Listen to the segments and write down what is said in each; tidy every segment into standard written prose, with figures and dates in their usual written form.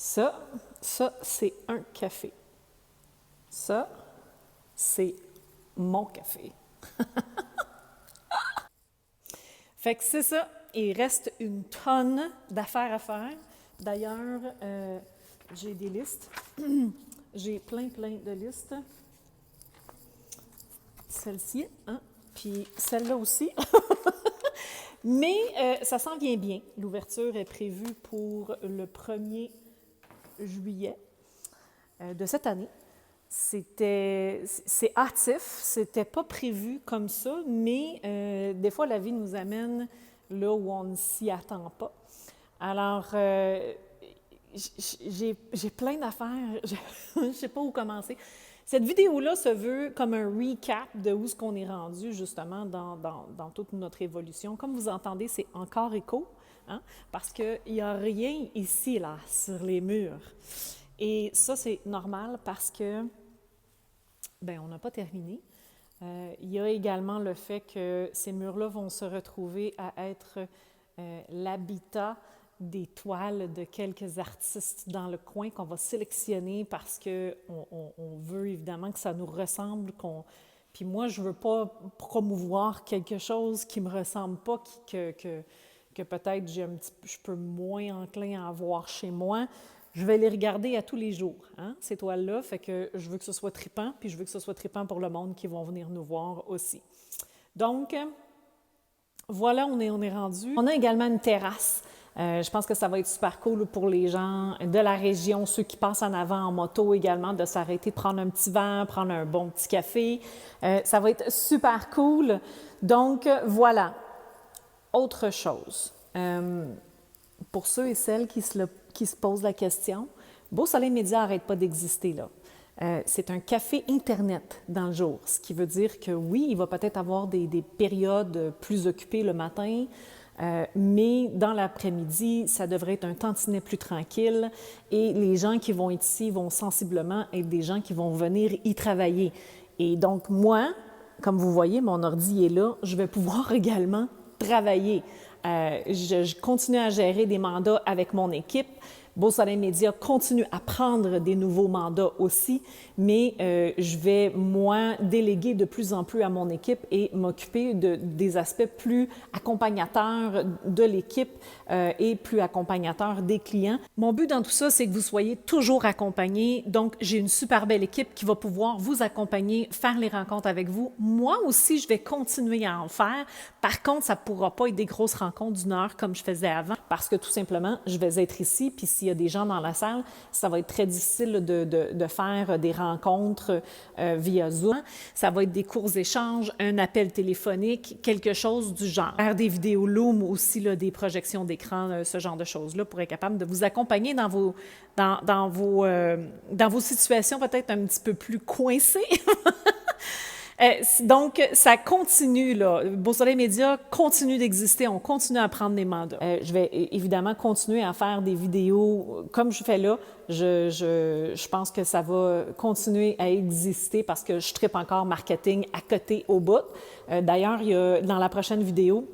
Ça, c'est un café. Ça, c'est mon café. Fait que c'est ça. Il reste une tonne d'affaires à faire. D'ailleurs, j'ai des listes. J'ai plein de listes. Celle-ci, hein? Puis celle-là aussi. Mais ça s'en vient bien. L'ouverture est prévue pour le 1er juillet de cette année. C'est hâtif, c'était pas prévu comme ça, mais des fois la vie nous amène là où on ne s'y attend pas. Alors, j'ai plein d'affaires, je ne sais pas où commencer. Cette vidéo-là se veut comme un recap de où est-ce qu'on est rendu justement dans toute notre évolution. Comme vous entendez, c'est encore écho, hein? Parce qu'il n'y a rien ici, là, sur les murs. Et ça, c'est normal parce que, bien, on n'a pas terminé. Il y a également le fait que ces murs-là vont se retrouver à être l'habitat des toiles de quelques artistes dans le coin qu'on va sélectionner parce qu'on veut évidemment que ça nous ressemble. Puis moi, je ne veux pas promouvoir quelque chose qui ne me ressemble pas, que peut-être je peux moins enclin à avoir chez moi. Je vais les regarder à tous les jours, hein, ces toiles-là. Fait que je veux que ce soit trippant, puis je veux que ce soit trippant pour le monde qui vont venir nous voir aussi. Donc, voilà, on est rendu. On a également une terrasse. Je pense que ça va être super cool pour les gens de la région, ceux qui passent en avant en moto également, de s'arrêter, de prendre un petit verre, prendre un bon petit café. Ça va être super cool. Donc, voilà. Autre chose. Pour ceux et celles qui se posent la question, Beau Soleil Média n'arrête pas d'exister là. C'est un café Internet dans le jour, ce qui veut dire que oui, il va peut-être avoir des périodes plus occupées le matin, mais dans l'après-midi, ça devrait être un tantinet plus tranquille et les gens qui vont être ici vont sensiblement être des gens qui vont venir y travailler. Et donc moi, comme vous voyez, mon ordi est là, je vais pouvoir également travailler. Je continue à gérer des mandats avec mon équipe. Beau Soleil Média continue à prendre des nouveaux mandats aussi, mais je vais, moi, déléguer de plus en plus à mon équipe et m'occuper des aspects plus accompagnateurs de l'équipe et plus accompagnateurs des clients. Mon but dans tout ça, c'est que vous soyez toujours accompagnés. Donc, j'ai une super belle équipe qui va pouvoir vous accompagner, faire les rencontres avec vous. Moi aussi, je vais continuer à en faire. Par contre, ça ne pourra pas être des grosses rencontres d'une heure comme je faisais avant parce que tout simplement, je vais être ici, puis s'il y a des gens dans la salle, ça va être très difficile de faire des rencontres via Zoom. Ça va être des courts échanges, un appel téléphonique, quelque chose du genre. Faire des vidéos Loom aussi, là, des projections d'écran, ce genre de choses-là, pour être capable de vous accompagner dans vos situations peut-être un petit peu plus coincées. Donc, ça continue, là. Beau Soleil Média continue d'exister. On continue à prendre des mandats. Je vais évidemment continuer à faire des vidéos comme je fais là. Je pense que ça va continuer à exister parce que je tripe encore marketing à côté au bout. D'ailleurs, il y a, dans la prochaine vidéo,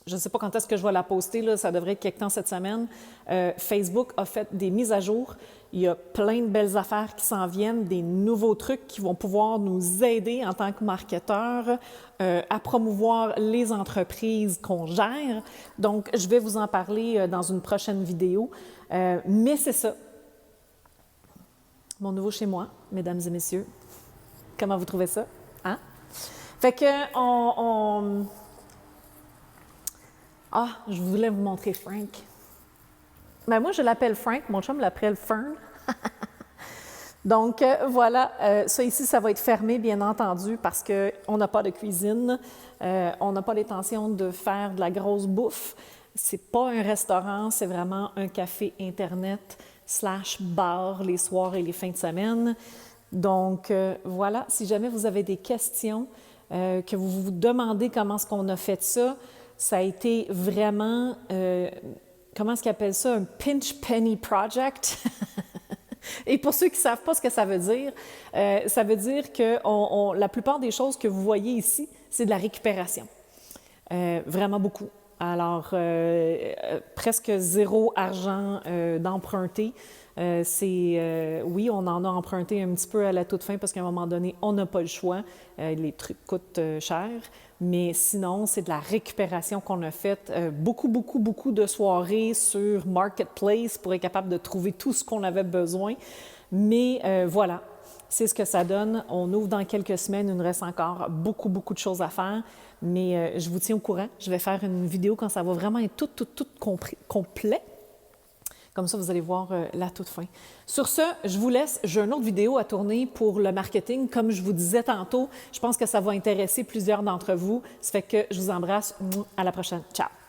je ne sais pas quand est-ce que je vais la poster, là, ça devrait être quelque temps cette semaine. Facebook a fait des mises à jour. Il y a plein de belles affaires qui s'en viennent, des nouveaux trucs qui vont pouvoir nous aider en tant que marketeurs à promouvoir les entreprises qu'on gère. Donc, je vais vous en parler dans une prochaine vidéo. Mais c'est ça. Mon nouveau chez moi, mesdames et messieurs. Comment vous trouvez ça? Hein? Fait que Ah, je voulais vous montrer Frank. Ben moi, je l'appelle Frank, mon chum l'appelle Fern. Donc, voilà, ça ici, ça va être fermé, bien entendu, parce qu'on n'a pas de cuisine, on n'a pas l'intention de faire de la grosse bouffe. C'est pas un restaurant, c'est vraiment un café Internet / bar les soirs et les fins de semaine. Donc, voilà, si jamais vous avez des questions, que vous vous demandez comment est-ce qu'on a fait ça a été vraiment, comment est-ce qu'ils appellent ça, un pinch penny project. Et pour ceux qui ne savent pas ce que ça veut dire que la plupart des choses que vous voyez ici, c'est de la récupération. Vraiment beaucoup. Alors, presque zéro argent d'emprunter. Oui, on en a emprunté un petit peu à la toute fin parce qu'à un moment donné, on n'a pas le choix. Les trucs coûtent cher. Mais sinon, c'est de la récupération qu'on a faite. Beaucoup, beaucoup, beaucoup de soirées sur Marketplace pour être capable de trouver tout ce qu'on avait besoin. Mais voilà, c'est ce que ça donne. On ouvre dans quelques semaines. Il nous reste encore beaucoup, beaucoup de choses à faire. Mais je vous tiens au courant. Je vais faire une vidéo quand ça va vraiment être tout complet. Comme ça, vous allez voir la toute fin. Sur ce, je vous laisse. J'ai une autre vidéo à tourner pour le marketing. Comme je vous disais tantôt, je pense que ça va intéresser plusieurs d'entre vous. Ça fait que je vous embrasse. À la prochaine. Ciao!